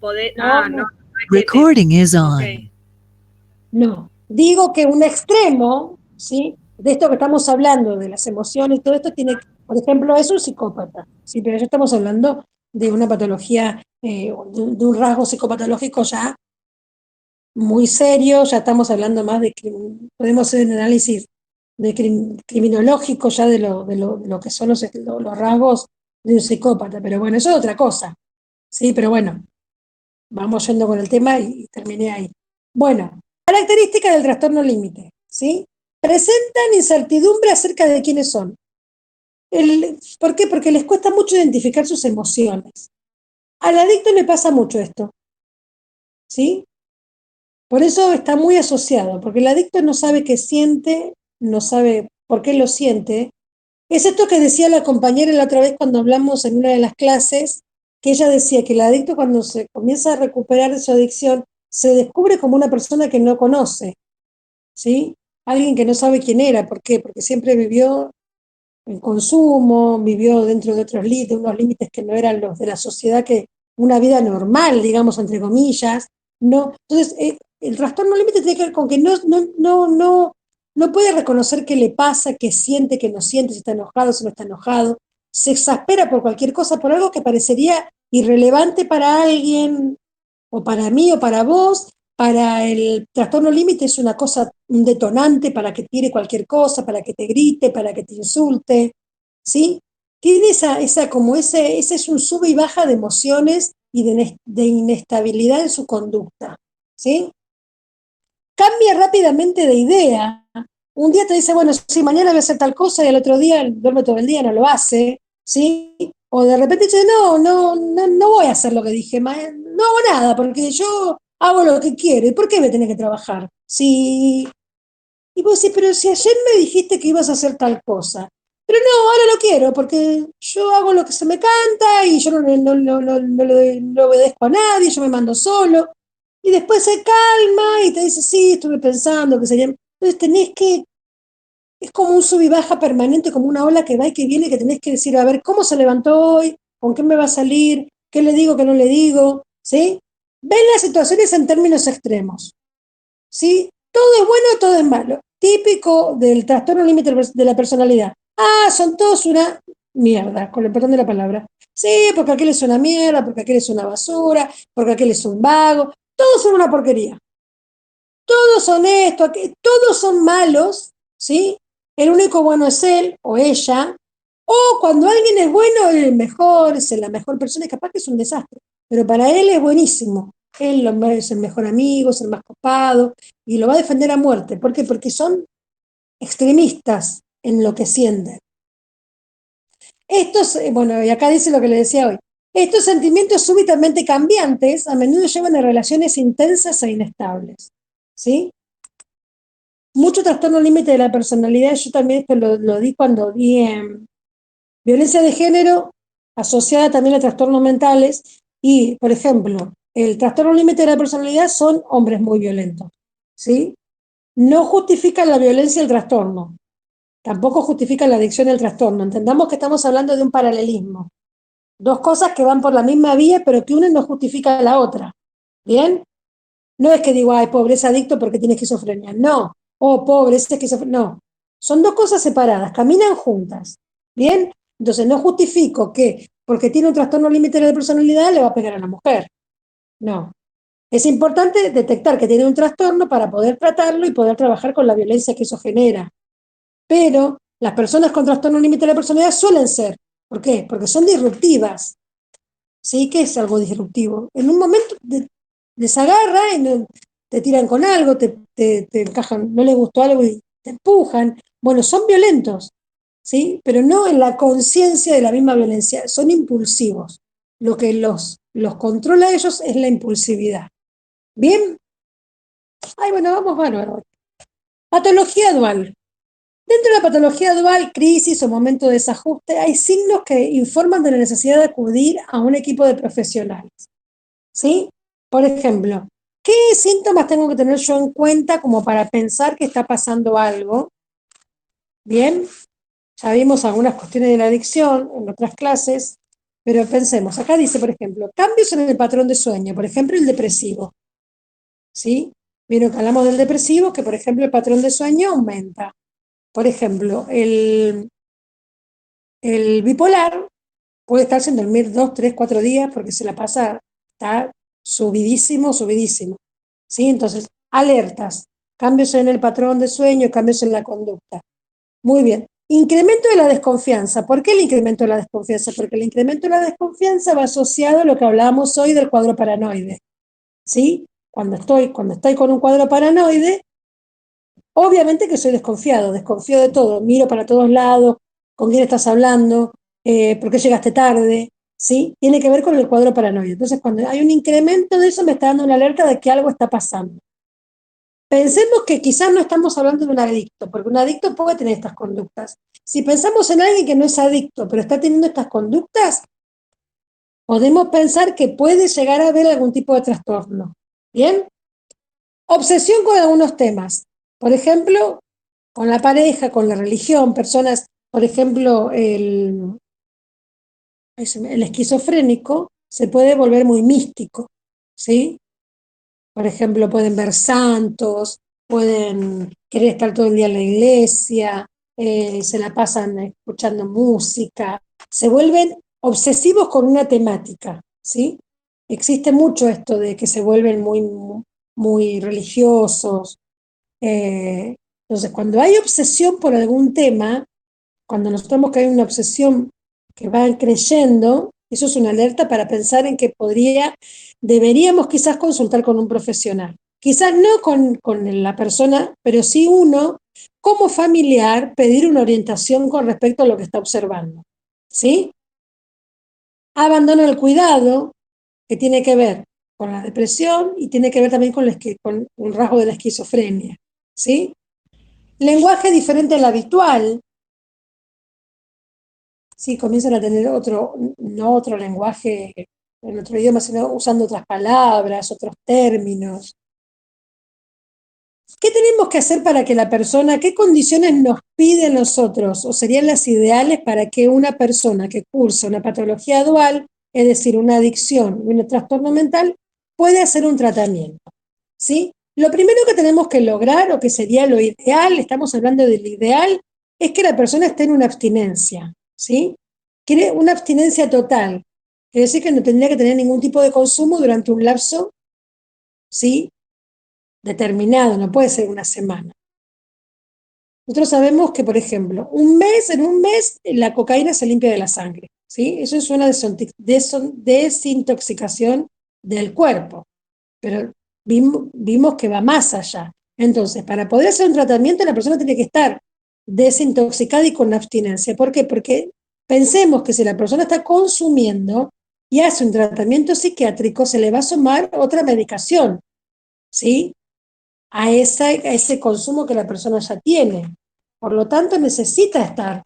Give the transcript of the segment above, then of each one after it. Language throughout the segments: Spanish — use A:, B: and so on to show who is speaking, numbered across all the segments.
A: No,
B: No
A: no.
B: es que
C: Recording is
A: Ok.
C: on.
D: No, digo que un extremo, ¿sí? De esto que estamos hablando, de las emociones, todo esto tiene, por ejemplo, es un psicópata, ¿sí? Pero ya estamos hablando de una patología, de un rasgo psicopatológico ya muy serio, ya estamos hablando más de, podemos hacer un análisis de criminológico ya de lo que son los rasgos de un psicópata, pero bueno, eso es otra cosa, ¿sí? Pero bueno, vamos yendo con el tema y terminé ahí. Bueno, características del trastorno límite, ¿sí? Presentan incertidumbre acerca de quiénes son. ¿Por qué? Porque les cuesta mucho identificar sus emociones. Al adicto le pasa mucho esto, ¿sí? Por eso está muy asociado, porque el adicto no sabe qué siente, no sabe por qué lo siente. Es esto que decía la compañera la otra vez cuando hablamos en una de las clases, que ella decía que el adicto cuando se comienza a recuperar de su adicción, se descubre como una persona que no conoce, ¿sí? Alguien que no sabe quién era, ¿por qué? Porque siempre vivió en consumo, vivió dentro de otros límites, unos límites que no eran los de la sociedad, que una vida normal, digamos, entre comillas, no. Entonces, el trastorno límite tiene que ver con que no puede reconocer qué le pasa, qué siente, qué no siente, si está enojado, si no está enojado, se exaspera por cualquier cosa, por algo que parecería irrelevante para alguien, o para mí, o para vos. Para el trastorno límite es una cosa, un detonante para que tire cualquier cosa, para que te grite, para que te insulte, ¿sí? Tiene ese es un sube y baja de emociones y de inestabilidad en su conducta, ¿sí? Cambia rápidamente de idea. Un día te dice, bueno, sí, mañana voy a hacer tal cosa, y el otro día duerme todo el día, no lo hace, ¿sí? O de repente dice, no voy a hacer lo que dije, no hago nada, porque yo hago lo que quiero. ¿Y por qué me tenés que trabajar? Sí. Y vos decís, pero si ayer me dijiste que ibas a hacer tal cosa. Pero no, ahora lo quiero, porque yo hago lo que se me canta y yo no obedezco a nadie, yo me mando solo. Y después se calma y te dice, sí, estuve pensando que sería. Entonces tenés que, es como un sub y baja permanente, como una ola que va y que viene, que tenés que decir, a ver, ¿cómo se levantó hoy? ¿Con qué me va a salir? ¿Qué le digo, qué no le digo? ¿Sí? Ven las situaciones en términos extremos. ¿Sí? Todo es bueno, todo es malo. Típico del trastorno límite de la personalidad. Ah, son todos una mierda, con el perdón de la palabra. Sí, porque aquel es una mierda, porque aquel es una basura, porque aquel es un vago. Todos son una porquería. Todos son esto, todos son malos, ¿sí? El único bueno es él o ella. O cuando alguien es bueno, él es el mejor, es la mejor persona, y capaz que es un desastre. Pero para él es buenísimo. Él es el mejor amigo, es el más copado, y lo va a defender a muerte. ¿Por qué? Porque son extremistas en lo que sienten. Estos, bueno, y acá dice lo que le decía hoy. Estos sentimientos súbitamente cambiantes a menudo llevan a relaciones intensas e inestables. ¿Sí? Mucho trastorno límite de la personalidad. Yo también esto lo di cuando di violencia de género asociada también a trastornos mentales. Y, por ejemplo, el trastorno límite de la personalidad son hombres muy violentos, ¿sí? No justifican la violencia del trastorno, tampoco justifican la adicción al trastorno. Entendamos que estamos hablando de un paralelismo. Dos cosas que van por la misma vía, pero que una no justifica la otra. ¿Bien? No es que digo, ay, pobre, es adicto porque tiene esquizofrenia. No. Oh, pobre, es esquizofrenia. No. Son dos cosas separadas, caminan juntas. ¿Bien? Entonces no justifico que porque tiene un trastorno límite de personalidad le va a pegar a la mujer. No. Es importante detectar que tiene un trastorno para poder tratarlo y poder trabajar con la violencia que eso genera. Pero las personas con trastorno límite de la personalidad suelen ser. ¿Por qué? Porque son disruptivas. ¿Sí? ¿Qué es algo disruptivo? En un momento les agarra y te tiran con algo, te encajan, no les gustó algo y te empujan. Bueno, son violentos, ¿sí? Pero no en la conciencia de la misma violencia, son impulsivos. Lo que los controla a ellos es la impulsividad. ¿Bien? Ay, bueno, vamos bárbaro. Patología dual. Dentro de la patología dual, crisis o momento de desajuste, hay signos que informan de la necesidad de acudir a un equipo de profesionales. ¿Sí? Por ejemplo, ¿qué síntomas tengo que tener yo en cuenta como para pensar que está pasando algo? Bien, ya vimos algunas cuestiones de la adicción en otras clases. Pero pensemos, acá dice, por ejemplo, cambios en el patrón de sueño, por ejemplo, el depresivo, ¿sí? Vieron que hablamos del depresivo, que por ejemplo el patrón de sueño aumenta. Por ejemplo, el bipolar puede estar sin dormir 2, 3, 4 días porque se la pasa, está subidísimo, subidísimo. ¿Sí? Entonces, alertas, cambios en el patrón de sueño, cambios en la conducta. Muy bien. Incremento de la desconfianza. ¿Por qué el incremento de la desconfianza? Porque el incremento de la desconfianza va asociado a lo que hablábamos hoy del cuadro paranoide. ¿Sí? Cuando estoy con un cuadro paranoide, obviamente que soy desconfiado, desconfío de todo, miro para todos lados, con quién estás hablando, por qué llegaste tarde, ¿sí? Tiene que ver con el cuadro paranoide. Entonces, cuando hay un incremento de eso, me está dando una alerta de que algo está pasando. Pensemos que quizás no estamos hablando de un adicto, porque un adicto puede tener estas conductas. Si pensamos en alguien que no es adicto, pero está teniendo estas conductas, podemos pensar que puede llegar a haber algún tipo de trastorno. ¿Bien? Obsesión con algunos temas. Por ejemplo, con la pareja, con la religión, personas, por ejemplo, el esquizofrénico se puede volver muy místico, ¿sí? Por ejemplo, pueden ver santos, pueden querer estar todo el día en la iglesia, se la pasan escuchando música, se vuelven obsesivos con una temática, ¿sí? Existe mucho esto de que se vuelven muy, muy religiosos. Entonces, cuando hay obsesión por algún tema, cuando nos notamos que hay una obsesión que va creyendo, eso es una alerta para pensar en que deberíamos quizás consultar con un profesional. Quizás no con la persona, pero sí uno, como familiar, pedir una orientación con respecto a lo que está observando. ¿Sí? Abandono del cuidado, que tiene que ver con la depresión y tiene que ver también con un rasgo de la esquizofrenia. ¿Sí? Lenguaje diferente al habitual, sí, comienzan a tener no otro lenguaje en otro idioma, sino usando otras palabras, otros términos. ¿Qué tenemos que hacer para que la persona, qué condiciones nos piden nosotros o serían las ideales para que una persona que cursa una patología dual, es decir, una adicción o un trastorno mental, pueda hacer un tratamiento? ¿Sí? Lo primero que tenemos que lograr, o que sería lo ideal, estamos hablando del ideal, es que la persona esté en una abstinencia, ¿sí? Quiere una abstinencia total, quiere decir que no tendría que tener ningún tipo de consumo durante un lapso, ¿sí? Determinado, no puede ser una semana. Nosotros sabemos que, por ejemplo, en un mes la cocaína se limpia de la sangre, ¿sí? Eso es una desintoxicación del cuerpo, pero vimos que va más allá. Entonces, para poder hacer un tratamiento, la persona tiene que estar desintoxicada y con abstinencia. ¿Por qué? Porque pensemos que si la persona está consumiendo y hace un tratamiento psiquiátrico, se le va a sumar otra medicación, ¿sí? A ese consumo que la persona ya tiene. Por lo tanto, necesita estar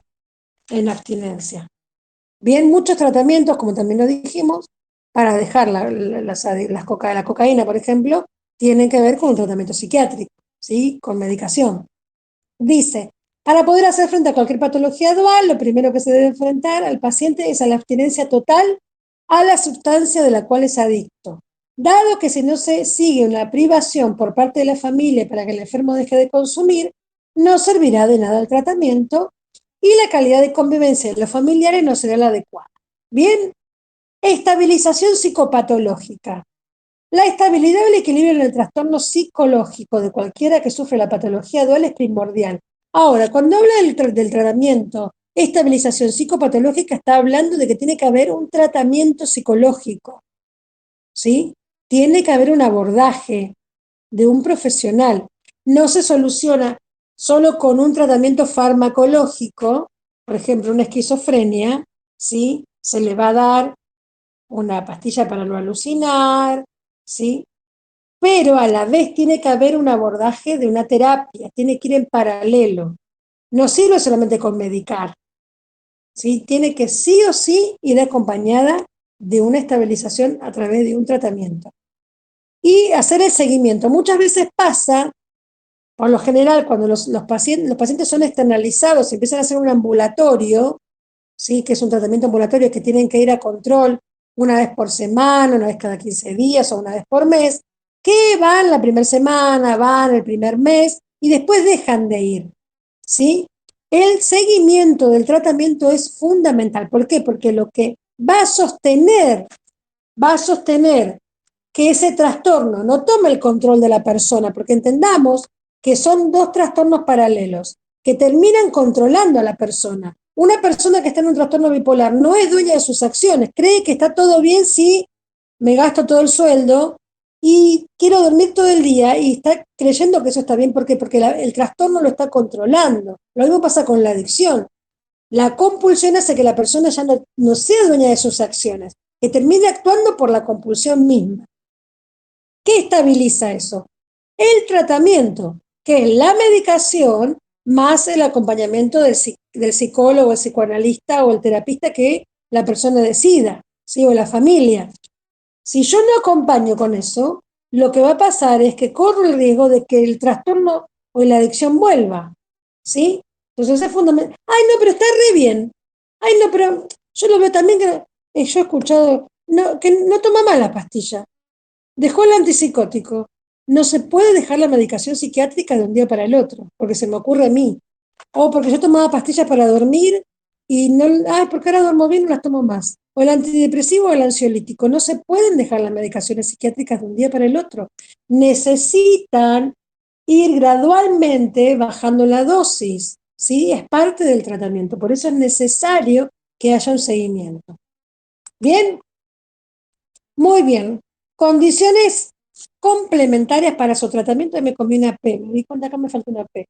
D: en abstinencia. Bien, muchos tratamientos, como también lo dijimos, para dejar la cocaína, por ejemplo, tienen que ver con un tratamiento psiquiátrico, ¿sí? Con medicación. Dice, para poder hacer frente a cualquier patología dual, lo primero que se debe enfrentar al paciente es a la abstinencia total a la sustancia de la cual es adicto. Dado que si no se sigue una privación por parte de la familia para que el enfermo deje de consumir, no servirá de nada el tratamiento y la calidad de convivencia de los familiares no será la adecuada. Bien, estabilización psicopatológica. La estabilidad o el equilibrio en el trastorno psicológico de cualquiera que sufre la patología dual es primordial. Ahora, cuando habla del tratamiento, estabilización psicopatológica, está hablando de que tiene que haber un tratamiento psicológico, ¿sí? Tiene que haber un abordaje de un profesional. No se soluciona solo con un tratamiento farmacológico, por ejemplo, una esquizofrenia, ¿sí? Se le va a dar una pastilla para no alucinar, ¿sí? Pero a la vez tiene que haber un abordaje de una terapia, tiene que ir en paralelo. No sirve solamente con medicar, ¿sí? Tiene que sí o sí ir acompañada de una estabilización a través de un tratamiento. Y hacer el seguimiento. Muchas veces pasa, por lo general, cuando los pacientes son externalizados y empiezan a hacer un ambulatorio, ¿sí? Que es un tratamiento ambulatorio que tienen que ir a control una vez por semana, una vez cada 15 días o una vez por mes, que van la primera semana, van el primer mes y después dejan de ir, ¿sí? El seguimiento del tratamiento es fundamental. ¿Por qué? Porque lo que va a sostener que ese trastorno no tome el control de la persona, porque entendamos que son dos trastornos paralelos que terminan controlando a la persona. Una persona que está en un trastorno bipolar no es dueña de sus acciones, cree que está todo bien si me gasto todo el sueldo y quiero dormir todo el día y está creyendo que eso está bien. ¿Por qué? Porque el trastorno lo está controlando. Lo mismo pasa con la adicción. La compulsión hace que la persona ya no sea dueña de sus acciones, que termine actuando por la compulsión misma. ¿Qué estabiliza eso? El tratamiento, que es la medicación más el acompañamiento del psicólogo, el psicoanalista o el terapista que la persona decida, ¿sí? O la familia. Si yo no acompaño con eso, lo que va a pasar es que corro el riesgo de que el trastorno o la adicción vuelva, ¿sí? Entonces es fundamental. Ay, no, pero está re bien. Ay, no, pero yo lo veo también que yo he escuchado que no toma más la pastilla. Dejó el antipsicótico. No se puede dejar la medicación psiquiátrica de un día para el otro, porque se me ocurre a mí. O porque yo tomaba pastillas para dormir y no, ay, porque ahora duermo bien, no las tomo más. O el antidepresivo o el ansiolítico. No se pueden dejar las medicaciones psiquiátricas de un día para el otro. Necesitan ir gradualmente bajando la dosis, ¿sí? Es parte del tratamiento. Por eso es necesario que haya un seguimiento. ¿Bien? Muy bien. Condiciones complementarias para su tratamiento y me comí una P. Me di cuenta que me falta una P.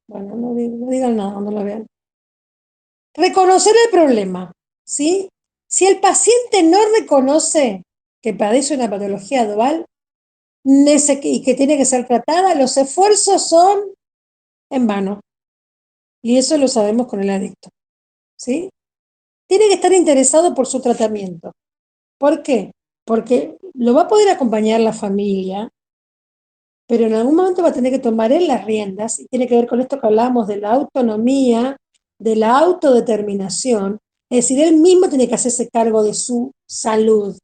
D: Bueno, no digan nada cuando lo vean. Reconocer el problema, ¿sí? Si el paciente no reconoce que padece una patología dual y que tiene que ser tratada, los esfuerzos son en vano. Y eso lo sabemos con el adicto, ¿sí? Tiene que estar interesado por su tratamiento. ¿Por qué? Porque lo va a poder acompañar la familia, pero en algún momento va a tener que tomar él las riendas y tiene que ver con esto que hablábamos de la autonomía, de la autodeterminación. Es decir, él mismo tiene que hacerse cargo de su salud.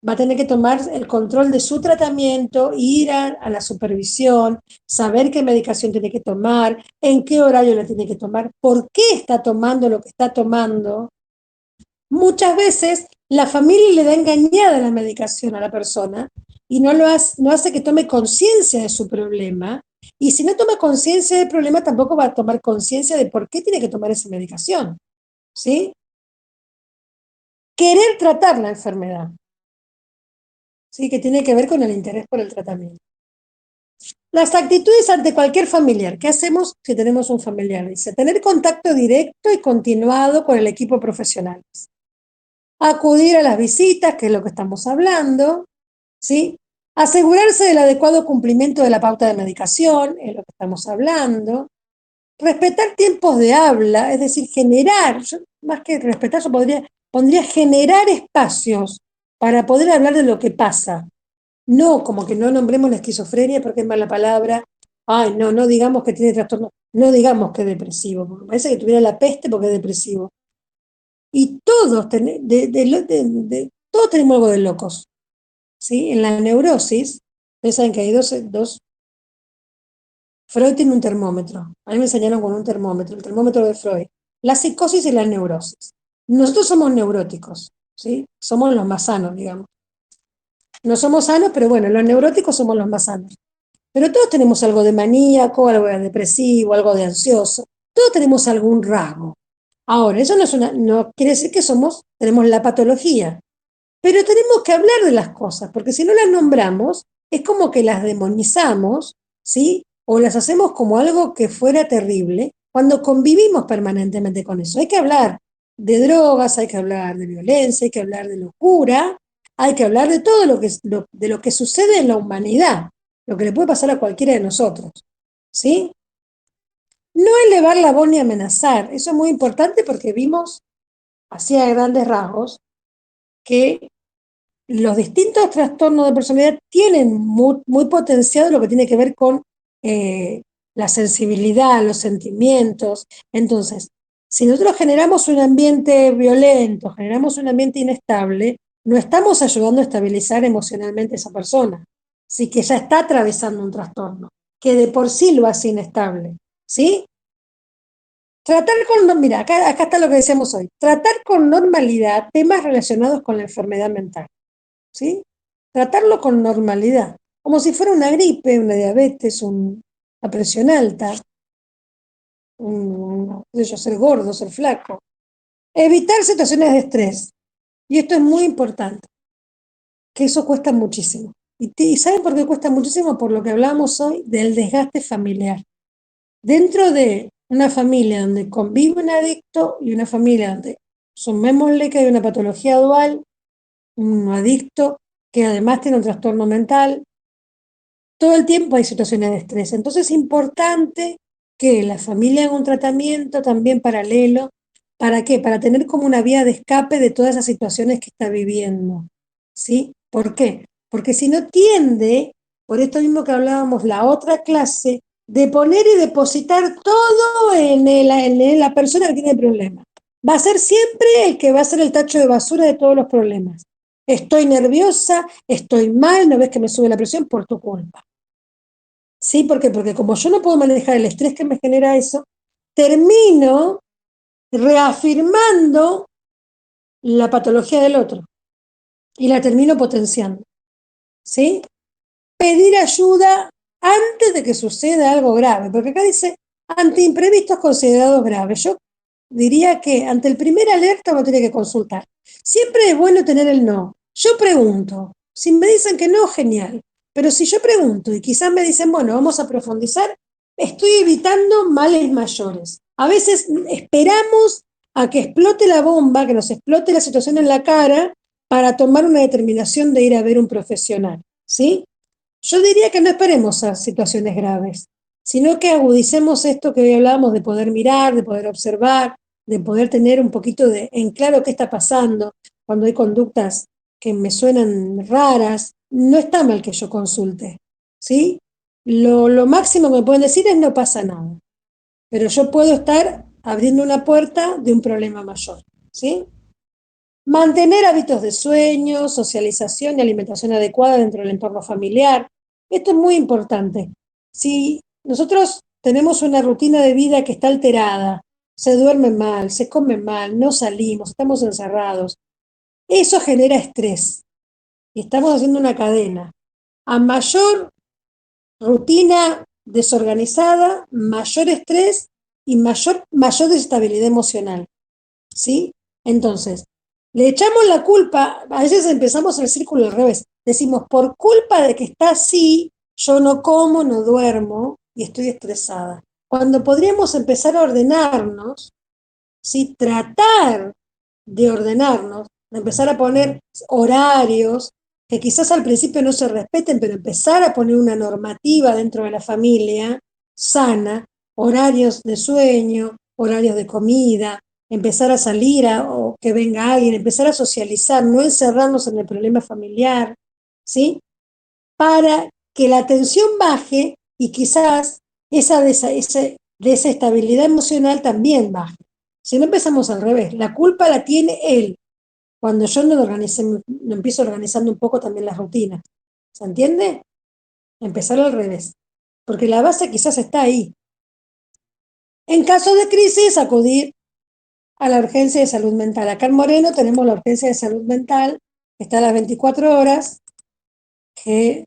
D: Va a tener que tomar el control de su tratamiento, ir a la supervisión, saber qué medicación tiene que tomar, en qué horario la tiene que tomar, por qué está tomando lo que está tomando. Muchas veces la familia le da engañada la medicación a la persona y no hace que tome conciencia de su problema. Y si no toma conciencia del problema, tampoco va a tomar conciencia de por qué tiene que tomar esa medicación. ¿Sí? Querer tratar la enfermedad, ¿sí? Que tiene que ver con el interés por el tratamiento. Las actitudes ante cualquier familiar. ¿Qué hacemos si tenemos un familiar? Dice, tener contacto directo y continuado con el equipo profesional. Acudir a las visitas, que es lo que estamos hablando, ¿sí? Asegurarse del adecuado cumplimiento de la pauta de medicación, es lo que estamos hablando. Respetar tiempos de habla, es decir, generar, más que respetar, yo pondría generar espacios para poder hablar de lo que pasa. No, como que no nombremos la esquizofrenia porque es mala palabra. Ay, no, no digamos que tiene trastorno, no digamos que es depresivo, porque parece que tuviera la peste porque es depresivo. Y todos, todos tenemos algo de locos, ¿sí? En la neurosis, ustedes saben que hay dos. Freud tiene un termómetro. A mí me enseñaron con un termómetro, el termómetro de Freud. La psicosis y la neurosis. Nosotros somos neuróticos, ¿sí? Somos los más sanos, digamos. No somos sanos, pero bueno, los neuróticos somos los más sanos. Pero todos tenemos algo de maníaco, algo de depresivo, algo de ansioso. Todos tenemos algún rasgo. Ahora, eso no quiere decir que tenemos la patología. Pero tenemos que hablar de las cosas, porque si no las nombramos, es como que las demonizamos, ¿sí? O las hacemos como algo que fuera terrible, cuando convivimos permanentemente con eso. Hay que hablar de drogas, hay que hablar de violencia, hay que hablar de locura, hay que hablar de todo de lo que sucede en la humanidad, lo que le puede pasar a cualquiera de nosotros, ¿sí? No elevar la voz ni amenazar, eso es muy importante porque vimos, así a grandes rasgos, que los distintos trastornos de personalidad tienen muy potenciado lo que tiene que ver con la sensibilidad, los sentimientos. Entonces, Si nosotros generamos un ambiente violento, generamos un ambiente inestable, no estamos ayudando a estabilizar emocionalmente a esa persona, sí que ya está atravesando un trastorno, que de por sí lo hace inestable, ¿sí? Tratar con, mira, acá está lo que decíamos hoy, tratar con normalidad temas relacionados con la enfermedad mental, ¿sí? Tratarlo con normalidad, como si fuera una gripe, una diabetes, una presión alta, qué sé yo, ser gordo, ser flaco. Evitar situaciones de estrés. Y esto es muy importante, que eso cuesta muchísimo. ¿Y saben por qué cuesta muchísimo? Por lo que hablábamos hoy del desgaste familiar. Dentro de una familia donde convive un adicto y una familia donde sumémosle que hay una patología dual, un adicto que además tiene un trastorno mental, todo el tiempo hay situaciones de estrés. Entonces es importante que la familia haga un tratamiento también paralelo. ¿Para qué? Para tener como una vía de escape de todas esas situaciones que está viviendo. ¿Sí? ¿Por qué? Porque si no tiende, por esto mismo que hablábamos la otra clase, de poner y depositar todo en la persona que tiene el problema. Va a ser siempre el que va a ser el tacho de basura de todos los problemas. Estoy nerviosa, estoy mal, no ves que me sube la presión por tu culpa. Sí, ¿por qué? Porque como yo no puedo manejar el estrés que me genera eso, termino reafirmando la patología del otro y la termino potenciando. ¿Sí? Pedir ayuda antes de que suceda algo grave, porque acá dice ante imprevistos considerados graves. Yo diría que ante el primer alerta uno tiene que consultar. Siempre es bueno tener el no. Yo pregunto. Si me dicen que no, genial. Pero si yo pregunto y quizás me dicen, bueno, vamos a profundizar, estoy evitando males mayores. A veces esperamos a que explote la bomba, que nos explote la situación en la cara, para tomar una determinación de ir a ver un profesional. ¿Sí? Yo diría que no esperemos a situaciones graves, sino que agudicemos esto que hoy hablábamos de poder mirar, de poder observar, de poder tener un poquito de en claro qué está pasando. Cuando hay conductas que me suenan raras, no está mal que yo consulte, ¿sí? Lo máximo que me pueden decir es no pasa nada, pero yo puedo estar abriendo una puerta de un problema mayor, ¿sí? Mantener hábitos de sueño, socialización y alimentación adecuada dentro del entorno familiar. Esto es muy importante. Si nosotros tenemos una rutina de vida que está alterada, se duerme mal, se come mal, no salimos, estamos encerrados, eso genera estrés. Y estamos haciendo una cadena. A mayor rutina desorganizada, mayor estrés y mayor desestabilidad emocional. ¿Sí? Entonces, le echamos la culpa, a veces empezamos el círculo al revés, decimos, por culpa de que está así, yo no como, no duermo y estoy estresada. Cuando podríamos empezar a ordenarnos, ¿sí? Tratar de ordenarnos, de empezar a poner horarios que quizás al principio no se respeten, pero empezar a poner una normativa dentro de la familia sana, horarios de sueño, horarios de comida, empezar a salir o que venga alguien, empezar a socializar, no encerrarnos en el problema familiar, ¿sí? Para que la tensión baje y quizás esa desestabilidad emocional también baje. Si no empezamos al revés, la culpa la tiene él. Cuando yo no organicé, no empiezo organizando un poco también las rutinas. ¿Se entiende? Empezar al revés. Porque la base quizás está ahí. En caso de crisis, acudir a la urgencia de salud mental. Acá en Moreno tenemos la urgencia de salud mental, que está a las 24 horas, que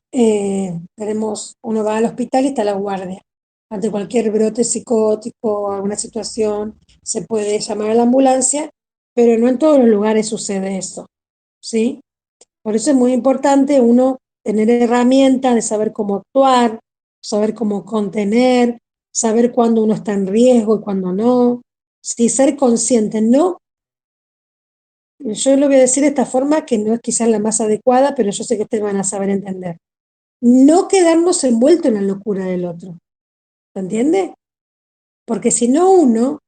D: uno va al hospital y está la guardia. Ante cualquier brote psicótico o alguna situación, se puede llamar a la ambulancia, pero no en todos los lugares sucede eso, ¿sí? Por eso es muy importante uno tener herramientas de saber cómo actuar, saber cómo contener, saber cuándo uno está en riesgo y cuándo no, sí, ser consciente, ¿no? Yo lo voy a decir de esta forma que no es quizás la más adecuada, pero yo sé que ustedes van a saber entender. No quedarnos envueltos en la locura del otro, ¿se entiende? Porque si no uno,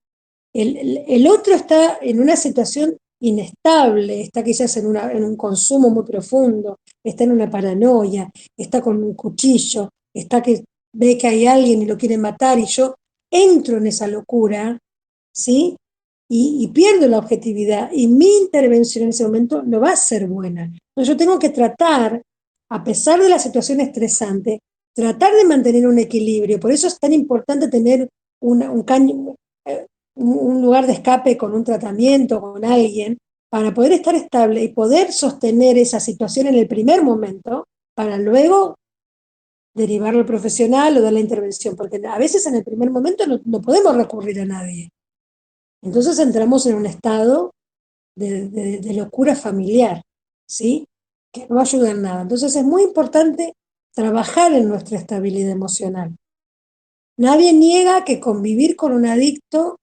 D: el otro está en una situación inestable, está quizás en un consumo muy profundo, está en una paranoia, está con un cuchillo, está que ve que hay alguien y lo quiere matar y yo entro en esa locura, ¿sí? y pierdo la objetividad y mi intervención en ese momento no va a ser buena. Entonces yo tengo que tratar, a pesar de la situación estresante, tratar de mantener un equilibrio. Por eso es tan importante tener un lugar de escape con un tratamiento, con alguien, para poder estar estable y poder sostener esa situación en el primer momento, para luego derivarlo al profesional o dar la intervención, porque a veces en el primer momento no podemos recurrir a nadie. Entonces entramos en un estado de locura familiar, ¿sí? Que no ayuda en nada. Entonces es muy importante trabajar en nuestra estabilidad emocional. Nadie niega que convivir con un adicto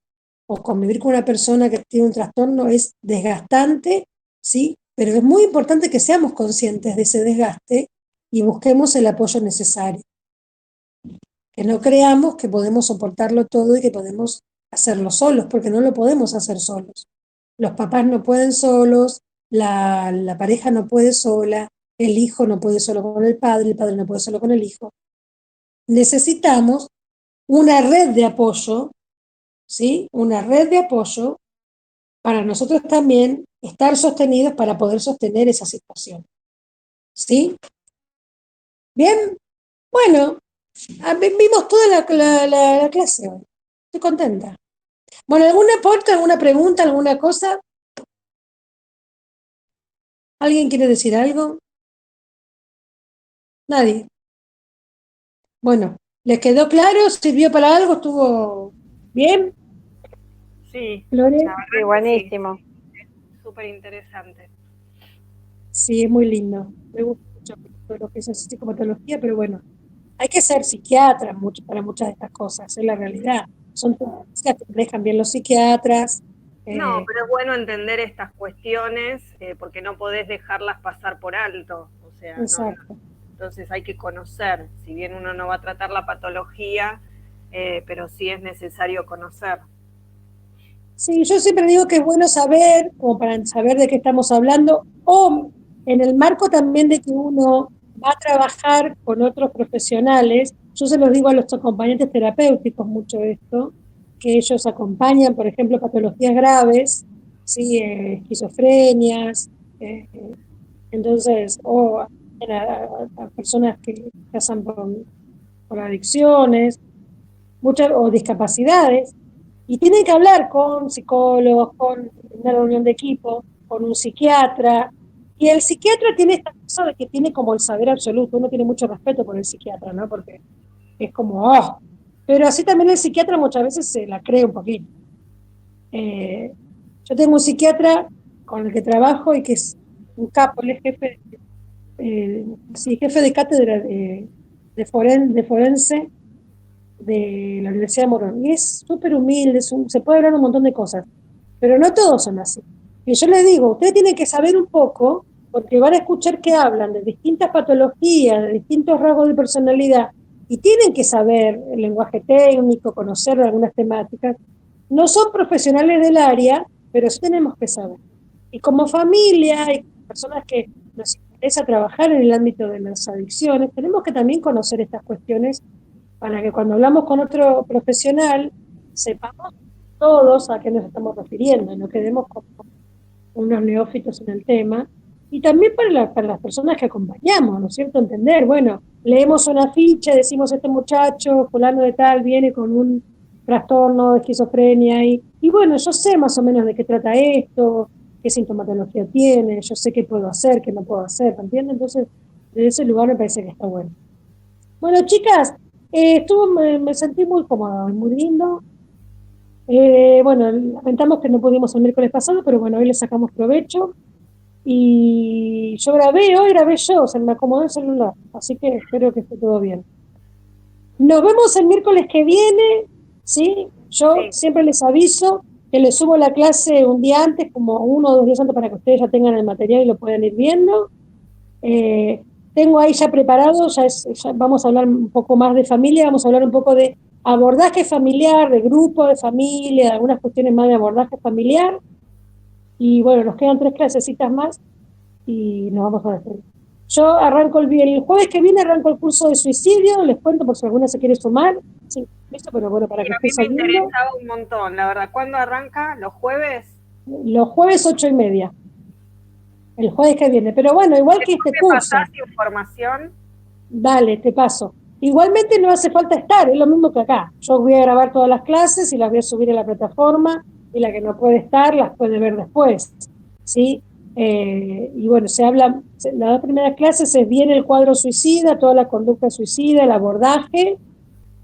D: o convivir con una persona que tiene un trastorno es desgastante, ¿sí? Pero es muy importante que seamos conscientes de ese desgaste y busquemos el apoyo necesario. Que no creamos que podemos soportarlo todo y que podemos hacerlo solos, porque no lo podemos hacer solos. Los papás no pueden solos, la pareja no puede sola, el hijo no puede solo con el padre no puede solo con el hijo. Necesitamos una red de apoyo, ¿sí? Una red de apoyo para nosotros también estar sostenidos para poder sostener esa situación. ¿Sí? Bien, bueno, vimos toda la clase hoy. Estoy contenta. Bueno, ¿alguna aporte, alguna pregunta, alguna cosa? ¿Alguien quiere decir algo? Nadie. Bueno, ¿les quedó claro? ¿Sirvió para algo? ¿Estuvo bien?
A: Sí,
D: ¿Flores?
A: la
B: Sí,
A: verdad que sí,
B: buenísimo.
A: súper interesante.
D: Sí, es muy lindo. Me gusta mucho lo que es psicopatología, pero bueno, hay que ser psiquiatra para muchas de estas cosas, es la realidad. Son tendencias que manejan bien los psiquiatras.
A: No,
D: eh,
A: pero es bueno entender estas cuestiones porque no podés dejarlas pasar por alto. O sea,
D: exacto.
A: entonces hay que conocer, si bien uno no va a tratar la patología, pero sí es necesario conocer.
D: Sí, yo siempre digo que es bueno saber, como para saber de qué estamos hablando, o en el marco también de que uno va a trabajar con otros profesionales. Yo se los digo a los acompañantes terapéuticos mucho esto, que ellos acompañan, por ejemplo, patologías graves, sí, esquizofrenias, entonces, o a personas que pasan por adicciones, muchas, o discapacidades, y tienen que hablar con psicólogos, con una reunión de equipo, con un psiquiatra, y el psiquiatra tiene esta cosa de que tiene como el saber absoluto, uno tiene mucho respeto por el psiquiatra, ¿no? Porque es como, oh, pero así también el psiquiatra muchas veces se la cree un poquito. Eh, yo tengo un psiquiatra con el que trabajo y que es un capo, él es sí, jefe de cátedra de forense de la Universidad de Morón. Y es súper humilde, se puede hablar un montón de cosas, pero no todos son así. Y yo les digo, ustedes tienen que saber un poco, porque van a escuchar que hablan de distintas patologías, de distintos rasgos de personalidad, y tienen que saber el lenguaje técnico, conocer algunas temáticas. No son profesionales del área, pero sí tenemos que saber. Y como familia y como personas que nos interesa trabajar en el ámbito de las adicciones, tenemos que también conocer estas cuestiones para que cuando hablamos con otro profesional sepamos todos a qué nos estamos refiriendo y no quedemos como unos neófitos en el tema. Y también para las personas que acompañamos, ¿no es cierto? Entender, bueno, leemos una ficha, decimos este muchacho, fulano de tal, viene con un trastorno de esquizofrenia y bueno, yo sé más o menos de qué trata esto, qué sintomatología tiene, yo sé qué puedo hacer, qué no puedo hacer, ¿me entiendes? Entonces, desde ese lugar me parece que está bueno. Bueno, chicas, me sentí muy cómoda, muy lindo. Bueno, lamentamos que no pudimos el miércoles pasado, pero bueno, hoy le sacamos provecho. Y yo grabé yo, se me acomodó el celular, así que espero que esté todo bien. Nos vemos el miércoles que viene, ¿sí? Yo
A: Sí,
D: siempre les aviso que les subo la clase un día antes, como 1 o 2 días antes, para que ustedes ya tengan el material y lo puedan ir viendo. Eh, Tengo ahí ya preparado, ya vamos a hablar un poco más de familia, vamos a hablar un poco de abordaje familiar, de grupo de familia, de algunas cuestiones más de abordaje familiar. Y bueno, nos quedan 3 clasecitas más y nos vamos a despedir. Yo arranco el jueves que viene arranco el curso de suicidio, les cuento por si alguna se quiere sumar. Sí. Eso, pero bueno, para
A: Y
D: que
A: a mí
D: estés
A: me
D: sabiendo,
A: interesaba un montón, la verdad. ¿Cuándo arranca? ¿Los jueves?
D: los jueves 8:30, el jueves que viene. Pero bueno, igual que
A: Después
D: este
A: me pasás
D: curso,
A: información.
D: dale, te paso. Igualmente no hace falta estar, es lo mismo que acá. Yo voy a grabar todas las clases y las voy a subir a la plataforma y la que no puede estar las puede ver después, ¿sí? Y bueno, las dos primeras clases es bien el cuadro suicida, toda la conducta suicida, el abordaje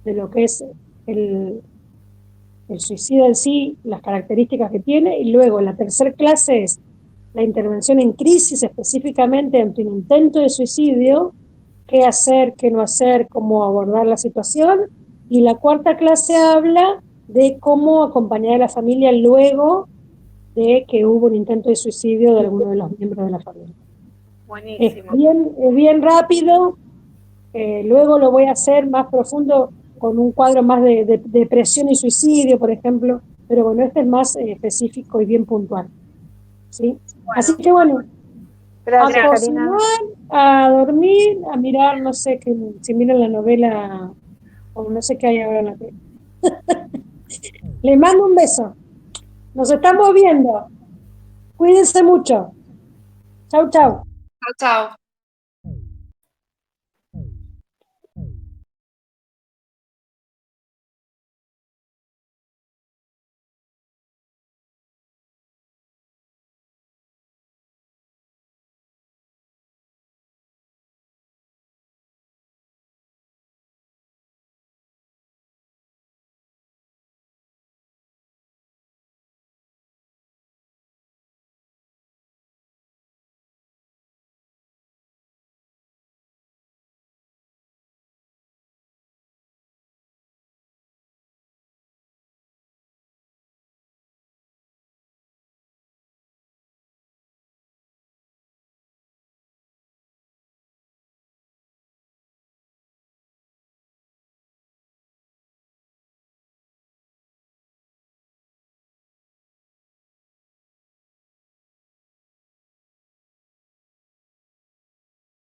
D: de lo que es el, el suicida en sí, las características que tiene, y luego la tercera clase es la intervención en crisis, específicamente ante un intento de suicidio, qué hacer, qué no hacer, cómo abordar la situación, y la cuarta clase habla de cómo acompañar a la familia luego de que hubo un intento de suicidio de alguno de los miembros de la familia.
A: Buenísimo.
D: Es bien rápido, luego lo voy a hacer más profundo con un cuadro más de depresión y suicidio, por ejemplo, pero bueno, este es más específico y bien puntual, ¿sí? Así
A: Bueno,
D: que bueno, a
B: Gracias,
D: cocinar,
B: Karina.
D: a dormir, a mirar, no sé, si miran la novela o no sé qué hay ahora en la tele. Les mando un beso. Nos estamos viendo. Cuídense mucho. Chau, chau.
B: Chao, chao.